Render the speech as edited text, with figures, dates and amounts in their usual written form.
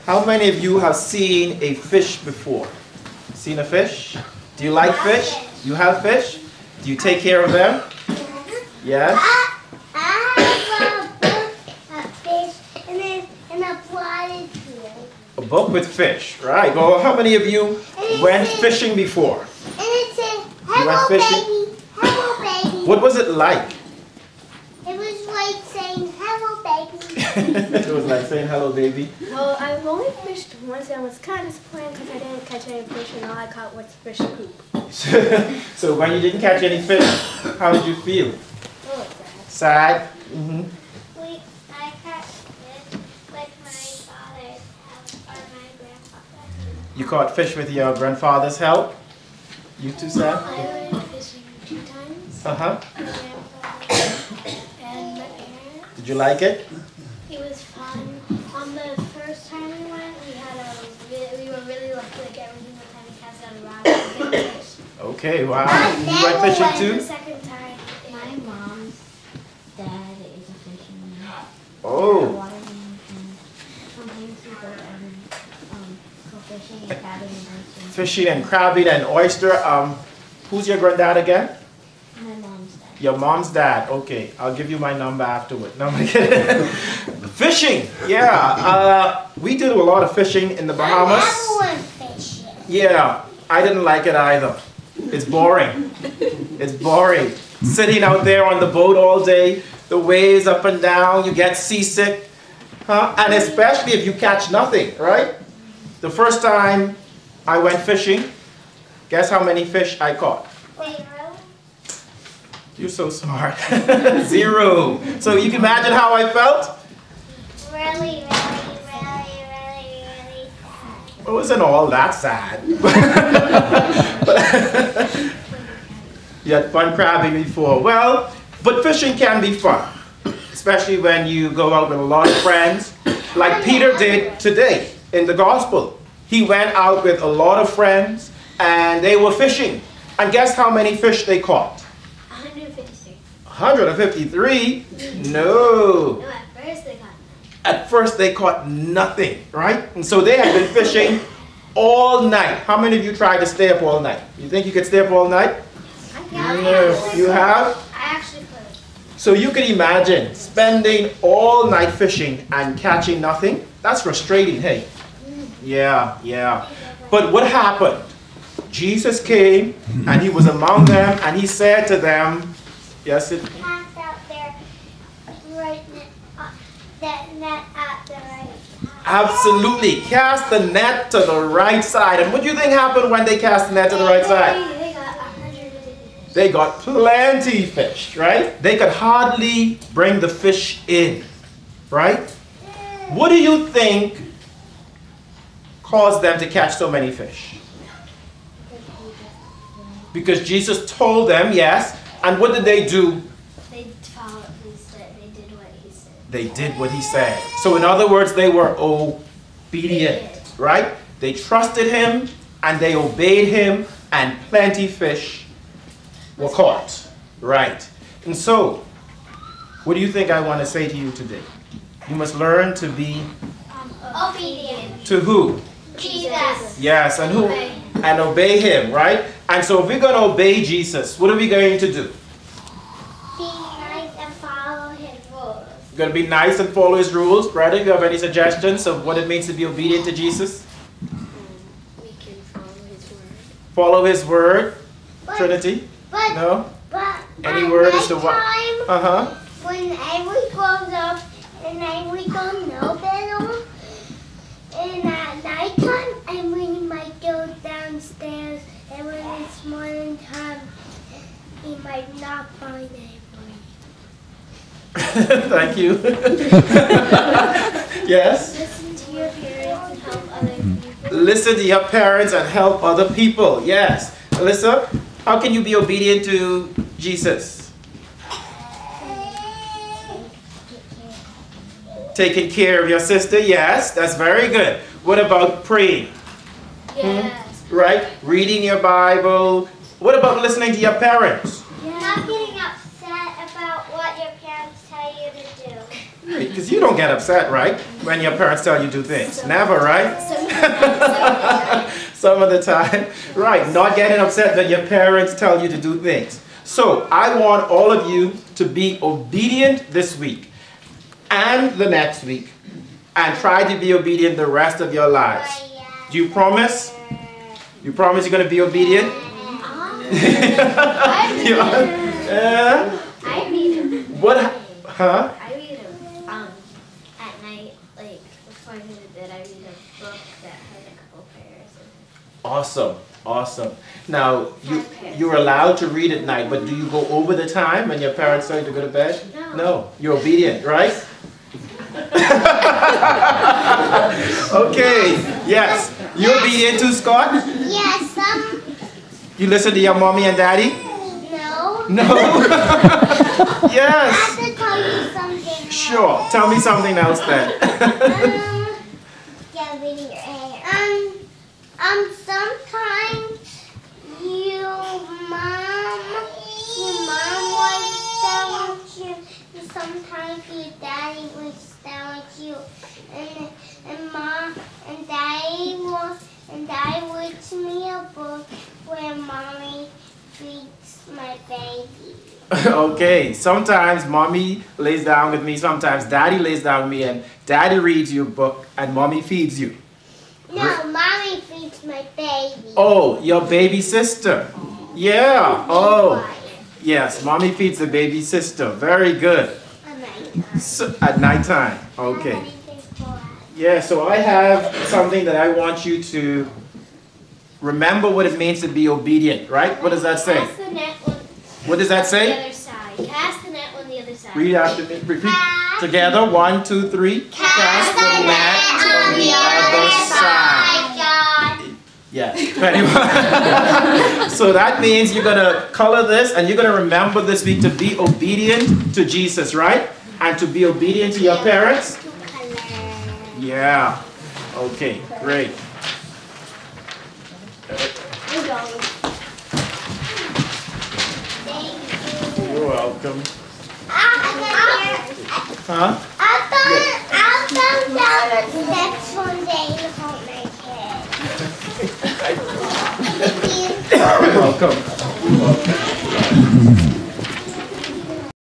How many of you have seen a fish before? Seen a fish? Do you like fish? You have fish? Do you take care of them? Yes? I have a fish in a aquarium. A book with fish, right? Well, how many of you went fishing before? And it said, hello baby, hello baby. What was it like? It was like saying hello baby. It was like saying hello baby. Well, I've only fished once and I was kind of disappointed because I didn't catch any fish and all I caught was fish poop. So when you didn't catch any fish, how did you feel? Oh, it's sad. Sad? Mm-hmm. I caught fish with my father's help or my grandfather's. You caught fish with your grandfather's help? You too, Sam? I went fishing 2 times. Uh-huh. My grandfather and my parents. Did you like it? It was fun. On the first time we went, we were really lucky to get everything one time we cast out a rod and get fish. Okay, wow. You went fishing The too? second time, My mom's dad is a fisherman. Oh. Waterman, and sometimes we go and go fishing and crabbing and oyster. Fishing and crabbing and oyster. Who's your granddad again? My mom's dad. Your mom's dad. Okay, I'll give you my number afterward. No, I'm kidding. Fishing. Yeah. We do a lot of fishing in the Bahamas. I never went fishing. Yeah. I didn't like it either. It's boring. It's boring. Sitting out there on the boat all day, the waves up and down, you get seasick. Huh? And especially if you catch nothing, right? The first time I went fishing, guess how many fish I caught? Wait, You're so smart. 0. So you can imagine how I felt? really? It wasn't all that sad. You had fun crabbing before. Well, but fishing can be fun, especially when you go out with a lot of friends, like Peter did today in the gospel. He went out with a lot of friends and they were fishing. And guess how many fish they caught? 153. 153? No, No. at first they got At first they caught nothing, right? And so they had been fishing all night. How many of you tried to stay up all night? You think you could stay up all night? No. You have? I actually could. So you can imagine spending all night fishing and catching nothing? That's frustrating, hey? Yeah. But what happened? Jesus came and he was among them and he said to them, yes, it... Cast out there, right that net at the right time. Absolutely. Cast the net to the right side. And what do you think happened when they cast the net to the right side? They got 150 fish. They got plenty fish, right? They could hardly bring the fish in, right? What do you think caused them to catch so many fish? Because Jesus told them, yes. And what did they do? They followed what he said. They did what he said. They did what he said. So in other words, they were obedient, right? They trusted him and they obeyed him and plenty fish were caught, right? And so, what do you think I want to say to you today? You must learn to be Obedient. to who? Jesus. Yes, and who? And obey him, right? And so if we're going to obey Jesus, what are we going to do? Be nice and follow his rules. We're going to be nice and follow his rules. Brother, do you have any suggestions of what it means to be obedient to Jesus? We can follow his word. Follow his word. But- Trinity? But, No? but Any at word is the one. nighttime, Uh-huh. when Avery grows up and Avery don't know better, and at nighttime, Avery might go downstairs, and when it's morning time, he might not find Avery. Thank you. Yes? Listen to your parents and help other people. Listen to your parents and help other people. Yes. Alyssa, how can you be obedient to Jesus? Taking care of your sister. Yes, that's very good. What about praying? Yes. Right? Reading your Bible. What about listening to your parents? Not getting upset about what your parents tell you to do. Because you don't get upset, right? When your parents tell you to do things. Never, right? Some of the time. Right, not getting upset when your parents tell you to do things. So, I want all of you to be obedient this week and the next week. And try to be obedient the rest of your lives. Do you promise? You promise you're going to be obedient? I read them. What? Huh? I read them at night, like before I go to bed. I read a book that had a couple prayers. Awesome, awesome. Now, you're allowed to read at night, but do you go over the time when your parents tell you to go to bed? No. You're obedient, right? Okay, yes. You obedient too, Scott? Yes, You listen to your mommy and daddy? no. No? I Yes. have to tell you something. Sure. Tell me something else then. Yeah, reading your hair. Sometimes your mom was down with you. Sometimes your daddy was down with you, and mom and daddy reads me a book where mommy feeds my baby. Okay, sometimes mommy lays down with me, sometimes daddy lays down with me, and daddy reads you a book and mommy feeds you. No, mommy feeds my baby. Oh, your baby sister. Yeah. Oh, yes, mommy feeds the baby sister. Very good. So, at nighttime. Okay. Yeah, so I have something that I want you to remember what it means to be obedient, right? What does that say? Cast the net on What does that the say? other side. Cast the net on the other side. Read after me. Repeat together. 1, 2, 3. Cast the net on the other side. Yes. Anyway. So that means you're going to color this and you're going to remember this week to be obedient to Jesus, right? And to be obedient to your parents. Yeah. Okay, great. You're welcome. Huh? I fell down the steps one day and hurt my head. You're welcome. You're welcome.